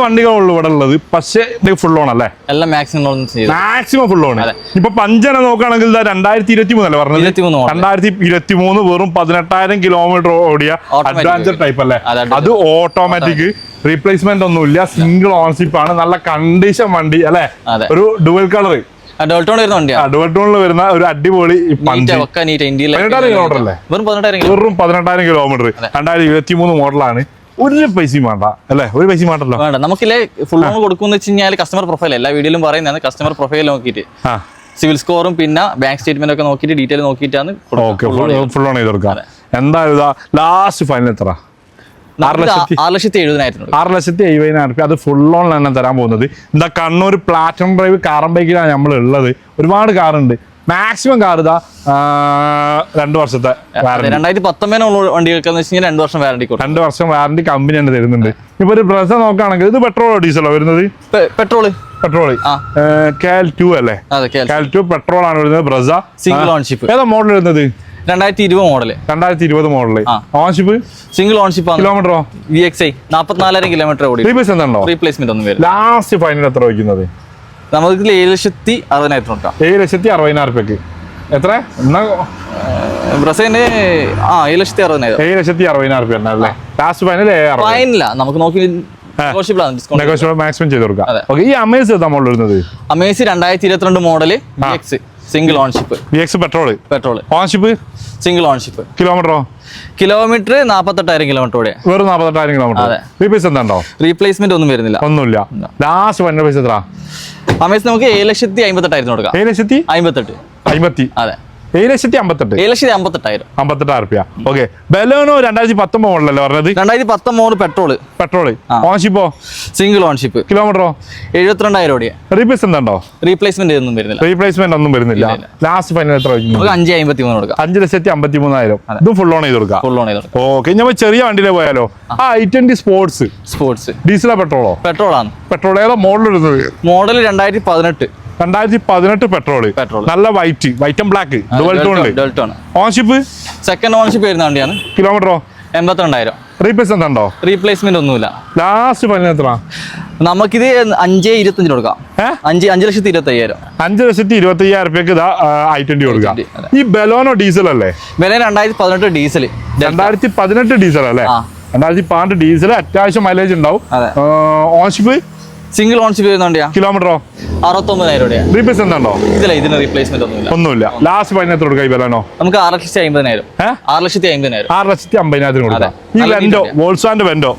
വണ്ടികളുള്ളൂ ഇവിടെ ഉള്ളത്. പക്ഷേ ഇത് ഫുൾ ഓൺ അല്ലേ? എല്ലാം മാക്സിമം ഫുൾ ഓൺ. ഇപ്പൊ പഞ്ചന നോക്കുകയാണെങ്കിൽ 2023 അല്ലേ പറഞ്ഞത്? 2023 വെറും 18,000 കിലോമീറ്റർ ഓടിയ അഡ്വാൻസർ ടൈപ്പ് അല്ലേ? അത് ഓട്ടോമാറ്റിക്, റീപ്ലേസ്മെന്റ് ഒന്നുമില്ല, സിംഗിൾ ഓൺഷിപ്പ് ആണ്, നല്ല കണ്ടീഷൻ വണ്ടി അല്ലെ? ഒരു ഡുവൽ കളർ ഡുവൽ ടോണിൽ വരുന്ന ഒരു അടിപൊളി 18,000 കിലോമീറ്റർ അല്ലേ? വെറും 18,000 കിലോമീറ്റർ 2023 മോഡലാണ്. ഒരു പൈസയും വേണ്ട അല്ലേ? ഒരു പൈസയും വേണ്ടല്ലോ. നമുക്കില്ലേ ഫുൾ ഓൺ കൊടുക്കുന്ന വെച്ച് കഴിഞ്ഞാൽ കസ്റ്റമർ പ്രൊഫൈൽ എല്ലാ വീഡിയോയിലും പറയുന്നതാണ്. കസ്റ്റമർ പ്രൊഫൈൽ നോക്കിയിട്ട് സിവിൽ സ്കോറും പിന്നെ ബാങ്ക് സ്റ്റേറ്റ്മെന്റ് ഒക്കെ നോക്കിയിട്ട് ഡീറ്റെയിൽ നോക്കിയിട്ടാണ് ഫുൾ ഓൺ ചെയ്ത് കൊടുക്കുക. എന്തായാലും ലാസ്റ്റ് ഫൈനൽ എത്ര? 6,70,000. അത് ഫുൾ ഓൺ തന്നെ തരാൻ പോകുന്നത്. എന്താ കണ്ണൂർ പ്ലാറ്റിനം ഡ്രൈവ് കാറും ബൈക്കിലാണ് നമ്മൾ ഉള്ളത്. ഒരുപാട് കാറുണ്ട്. മാക്സിമം കാർ ഇതാ 2 വർഷത്തെ 2019 വണ്ടികൾക്ക് 2 വർഷം വാറണ്ടി 2 വർഷം വാറണ്ടി കമ്പനി തന്നെ തരുന്നുണ്ട്. ഇപ്പൊ ഒരു ബ്രസ നോക്കുകയാണെങ്കിൽ ഇത് പെട്രോളോ ഡീസലോ വരുന്നത്? പെട്രോള് KL2 അല്ലേ? KL2 പെട്രോൾ ആണ് വരുന്നത്. Brezza single ownership. ഏതാ മോഡൽ വരുന്നത്? 2020 model. 2020 model. Ownership single ownership. കിലോമീറ്ററോ? VXI 44,000 കിലോമീറ്റർ ഓടി. റീപ്ലേസ്മെന്റ് ഒന്നും വരും. ലാസ്റ്റ് ഫൈനൽ എത്ര വയ്ക്കുന്നത്? നമുക്ക് 7,60,000 കൊടുക്കാം. 7,60,000 എത്ര? ബ്രസേന്റെ 7,60,000. 7,60,000 അല്ലേ? ലാസ്റ്റ് ഫൈനൽ നമുക്ക് നോക്കി മാക്സിമം ചെയ്ത് കൊടുക്കാം. ഈ അമേസ് ഏതാ മോഡൽ വരുന്നത്? Amaze 2022 model VX single ownership. VX petrol. Ownership single ownership. കിലോമീറ്ററോ? കിലോമീറ്റർ 48,000 കിലോമീറ്റർ ഓടിയ. വെറും 48,000 കിലോമീറ്റർ. റീപ്ലേസ്മെന്റ് ഒന്നും വരുന്നില്ല. ഒന്നുമില്ല. ലാസ്റ്റ് വന്ന പൈസ എത്ര? അമേസ് നമുക്ക് 7,58,000 കൊടുക്കാം. 7,58,000. അതെ, 7,58,000. ഓക്കെ. ബെലോനോ 2019 മോഡലല്ലേ പറഞ്ഞത്? 2019 പെട്രോൾ. ഓൺഷിപ്പോ? Single ownership. കിലോമീറ്ററോ? 72,000 ഓടിയ. റീപ്ലേസ്മെന്റ് ഒന്നും വരുന്നില്ല. ലാസ്റ്റ് ഫൈനൽ എത്ര? 5,53 കൊടുക്കാം. 5,53,000. ഇതും ഫുൾ ഓൺ ചെയ്ത് കൊടുക്കാം. ഓക്കെ. നമ്മൾ ചെറിയ വണ്ടിയിലെ പോയാലോ? I20 സ്പോർട്സ് ഡീസലോ പെട്രോളോ? പെട്രോൾ. ഏതാ മോഡൽ വരുന്നത്? Model 2018 petrol. നല്ല white and black dual tone. Ownership? Second ownership വരുന്ന വണ്ടിയാണ്. കിലോമീറ്ററോ? 82,000. റീപ്ലേസ്മെന്റ് ഉണ്ടോ? റീപ്ലേസ്മെന്റ് ഒന്നുമില്ല. ലാസ്റ്റ് ഫൈനൽ എത്ര? നമുക്കിത് 5,25,000 കൊടുക്കാം. 5,25,000. 5,25,000 ഇതാ I20 കൊടുക്കാം. ഈ ബെലോനോ ഡീസൽ അല്ലേ? 2018 ഡീസൽ. 2018 ഡീസൽ അല്ലേ? 2018 ഡീസൽ അത്യാവശ്യം മൈലേജ് ഉണ്ടാവും. ഓൺഷിപ്പ്? സിംഗിൾ ഓൺഷിപ്പ് വരുന്നുണ്ട്. കിലോമീറ്ററോ? 69,000. റീപ്ലേസ്മെന്റ് ഉണ്ടോ? ഇതിന് റീപ്ലേസ്മെന്റ് ഒന്നുമില്ല. ലാസ്റ്റ് ഫൈനൽ എത്ര കൊടുക്കാം ഈ ബെലോനോ? നമുക്ക് 6,50,000. 6,50,000 കൊടുക്കാം. ഈ വെൻഡോ, വോൾസ്വാന്റെ വെൻഡോ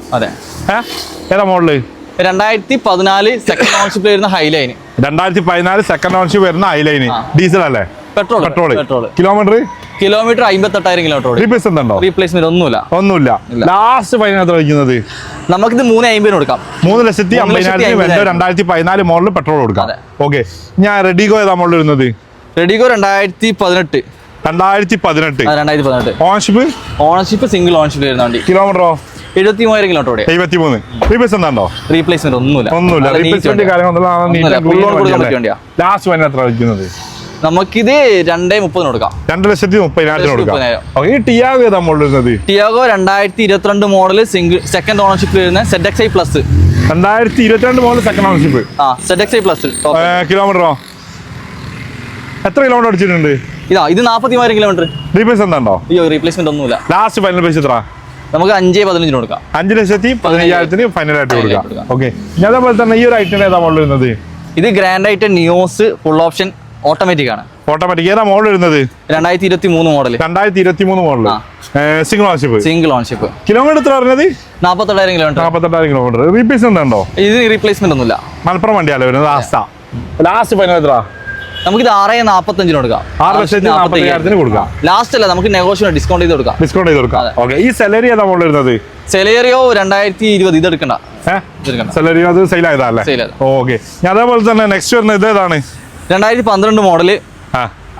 ഏതാ മോഡല്? 2014 സെക്കൻഡ് ഓൺഷിപ്പ് വരുന്ന ഹൈലൈൻ. 2014 സെക്കൻഡ് ഓൺഷിപ്പ് വരുന്ന ഹൈലൈൻ. ഡീസൽ അല്ലേ? പെട്രോൾ. Kilometre 58,000 kilometre. റീപ്ലേസ്മെന്റ് ഒന്നുമില്ല. ലാസ്റ്റ് ഫൈനൽ എത്ര വയ്ക്കുന്നത്? നമുക്കിത് 3,50,000 കൊടുക്കാം. 3,50,000 2014 മോഡൽ പെട്രോൾ കൊടുക്കാം. ഓക്കെ. ഞാൻ റെഡിഗോ ഏതാ മോഡൽ വരുന്നത്? റെഡിഗോ 2018. ഓൺഷിപ്പ് സിംഗിൾ ഓൺഷിപ്പ് വരുന്ന വണ്ടി. കിലോമീറ്ററോ? 73,000 കിലോമീറ്റർ. 73. റീപ്ലേസ്മെന്റ് ഒന്നുമില്ല. ലാസ്റ്റ് ഫൈനൽ എത്ര വയ്ക്കുന്നത്? നമുക്കിത് 2,30,000 കൊടുക്കാം. 2,30,000 കൊടുക്കാം. ഈ ടിയാഗോ ഏതാ മോഡൽ വരുന്നത്? ടിയാഗോ 2022 മോഡൽ സെക്കൻഡ് ഓണർഷിപ്പ് വരുന്ന ZXi plus. 2022 model second ownership. ZXi plus. കിലോമീറ്ററോ? എത്ര കിലോമീറ്റർ അടിച്ചിട്ടുണ്ട്? ഇത് 43,000 കിലോമീറ്റർ. റീപ്ലേസ്മെന്റ് ഉണ്ടോ? റീപ്ലേസ്മെന്റ് ഒന്നുമില്ല. ലാസ്റ്റ് ഫൈനൽ പൈസ എത്ര? നമുക്ക് 5,15,000 കൊടുക്കാം. 5,15,000 ഫൈനൽ ആയിട്ട് കൊടുക്കാം. ഓക്കെ. അതേപോലെ തന്നെ ഈ ഒരു ഐറ്റം ഏതാ മോഡൽ വരുന്നത്? ഇത് grand item NIOS full option automatic ആണ്. ഏതാ മോഡൽ വരുന്നത്? 2023 model. 2023 model. Single ownership. Kilometre എത്ര പറഞ്ഞത്? 48,000 കിലോമീറ്റർ. 48,000 കിലോമീറ്റർ. റീപ്ലേസ്മെന്റ് ഉണ്ടോ? ഇത് റീപ്ലേസ്മെന്റ് ഒന്നുമില്ല. മലപ്പുറം വണ്ടിയല്ലേ വരുന്നത്? ലാസ്റ്റ് ഫൈനൽ എത്ര? നമുക്ക് 6,45,000 കൊടുക്കാം. 6,40,000 കൊടുക്കാം. ലാസ്റ്റ് അല്ല, നമുക്ക് നെഗോഷിയേറ്റ് ഡിസ്കൗണ്ട് ചെയ്ത് കൊടുക്കാം. ഓക്കെ. ഈ സെലറി ഏതാ മോഡൽ വരുന്നത്? സെലേറിയോ 2020. ഇത് എടുക്കണ്ട. സെലറിയോ അത് സെയിൽ ആയതല്ലേ? ഓക്കെ. അതേപോലെ തന്നെ നെക്സ്റ്റ് വരുന്നത് ഇത് ഏതാണ്? 2012 model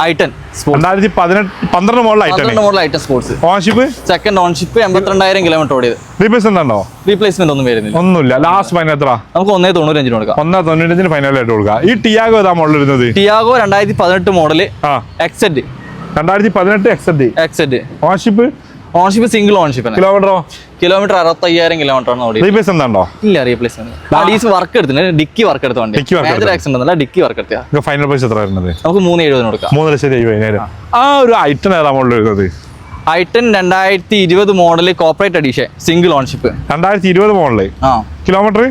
I10. 2012 model I10 sports. Ownership? Second ownership. 82,000 kilometre ഓടിയത്. റീപ്ലേസ്മെന്റ് ഉണ്ടോ? റീപ്ലേസ്മെന്റ് ഒന്നും വരുന്നില്ല. ഒന്നുമില്ല. ലാസ്റ്റ് ഫൈനൽ എത്ര? നമുക്ക് 1,95,000 കൊടുക്കാം. 1,95,000 ഫൈനൽ ആയിട്ട് കൊടുക്കാം. ഈ ടിയാഗോ ഏതാ മോഡൽ വരുന്നത്? Tiago 2018 model XZ. 2018 XZ. Ownership ownership single ownership. കിലോമീറ്ററോ? കിലോമീറ്റർ 65,000 കിലോമീറ്റർ ആണ് ഓടിയത്. റീപ്ലേസ് എന്താണോ? ഇല്ല, റീപ്ലേസ്മെന്റ് വർക്ക് എടുത്തിട്ടുണ്ട്. ഡിക്കി വർക്ക് എടുത്ത വണ്ടി. ആക്സിഡന്റ് ഒന്നുമില്ല, ഡിക്കി വർക്ക് എടുത്താ. ഫൈനൽ പ്രൈസ് എത്ര വരുന്നത്? നമുക്ക് 370 കൊടുക്കാം. 3,70,000. ആ ഒരു ഐറ്റം ഏതാ മോഡൽ വരുന്നത്? I ten 2020 model corporate edition single ownership. 2020 model. Kilometre?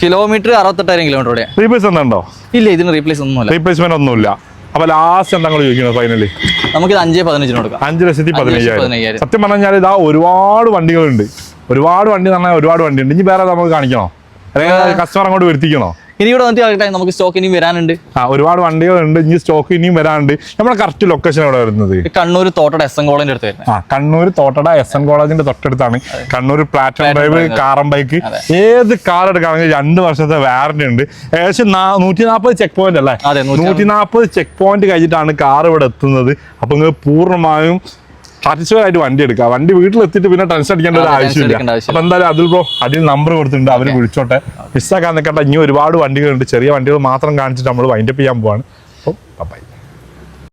Kilometre 68,000 kilometre ഓടിയാ. റീപ്ലേസ് എന്താണ്ടോ? ഇല്ല, ഇതിന് റീപ്ലേസ് ഒന്നുമില്ല. റീപ്ലേസ്മെന്റ് ഒന്നുമില്ല. അപ്പൊ ലാസ്റ്റ് എന്താ ചോദിക്കുന്നത് ഫൈനലി? നമുക്ക് 5,15 കൊടുക്കാം. 5,15,000. സത്യം പറഞ്ഞാൽ ഇതാ ഒരുപാട് വണ്ടികളുണ്ട്. ഒരുപാട് വണ്ടി എന്ന് പറഞ്ഞാൽ ഒരുപാട് വണ്ടി ഉണ്ട്. ഇനി വേറെ നമുക്ക് കാണിക്കണോ, അല്ലെങ്കിൽ കസ്റ്റമർ അങ്ങോട്ട് വരുത്തിക്കണോ? ഇനി ഇവിടെ വന്നിട്ട് നമുക്ക് സ്റ്റോക്ക് ഇനിയും വരാനുണ്ട്. ഒരുപാട് വണ്ടികളുണ്ട്. ഇനി സ്റ്റോക്ക് ഇനിയും വരാനുണ്ട്. നമ്മുടെ കറക്റ്റ് ലൊക്കേഷൻ എവിടെ വരുന്നത്? കണ്ണൂർ തോട്ടട എസ് എൻ കോളേജിന്റെ അടുത്ത് വരുന്നത്. കണ്ണൂർ തോട്ടട എസ് എൻ കോളേജിന്റെ തൊട്ടടുത്താണ്. കണ്ണൂർ പ്ലാറ്റിനം ഡ്രൈവ് കാറം ബൈക്ക്. ഏത് കാർ എടുക്കുകയാണെങ്കിൽ 2 വർഷത്തെ വാറന്റി ഉണ്ട്. ഏകദേശം 140 ചെക്ക് പോയിന്റ് അല്ലേ? 140 ചെക്ക് പോയിന്റ് കഴിഞ്ഞിട്ടാണ് കാർ ഇവിടെ എത്തുന്നത്. അപ്പൊ നിങ്ങൾക്ക് പൂർണ്ണമായും സാറ്റിസ്ഫൈഡ് ആയിട്ട് വണ്ടി എടുക്കാം. വണ്ടി വീട്ടിലെത്തിയിട്ട് പിന്നെ ടെൻഷൻ അടിക്കേണ്ട ഒരു ആവശ്യമില്ല. അപ്പൊ എന്തായാലും അതിൽ ബ്രോ അടിയിൽ നമ്പർ കൊടുത്തിട്ടുണ്ട്, അവർ വിളിച്ചോട്ടെ. മിസ്സാക്കാൻ നിൽക്കട്ടെ. ഇനി ഒരുപാട് വണ്ടികളുണ്ട്. ചെറിയ വണ്ടികൾ മാത്രം കാണിച്ചിട്ട് നമ്മൾ വൈൻഡപ്പ് ചെയ്യാൻ പോവാണ്. അപ്പോൾ ബൈ.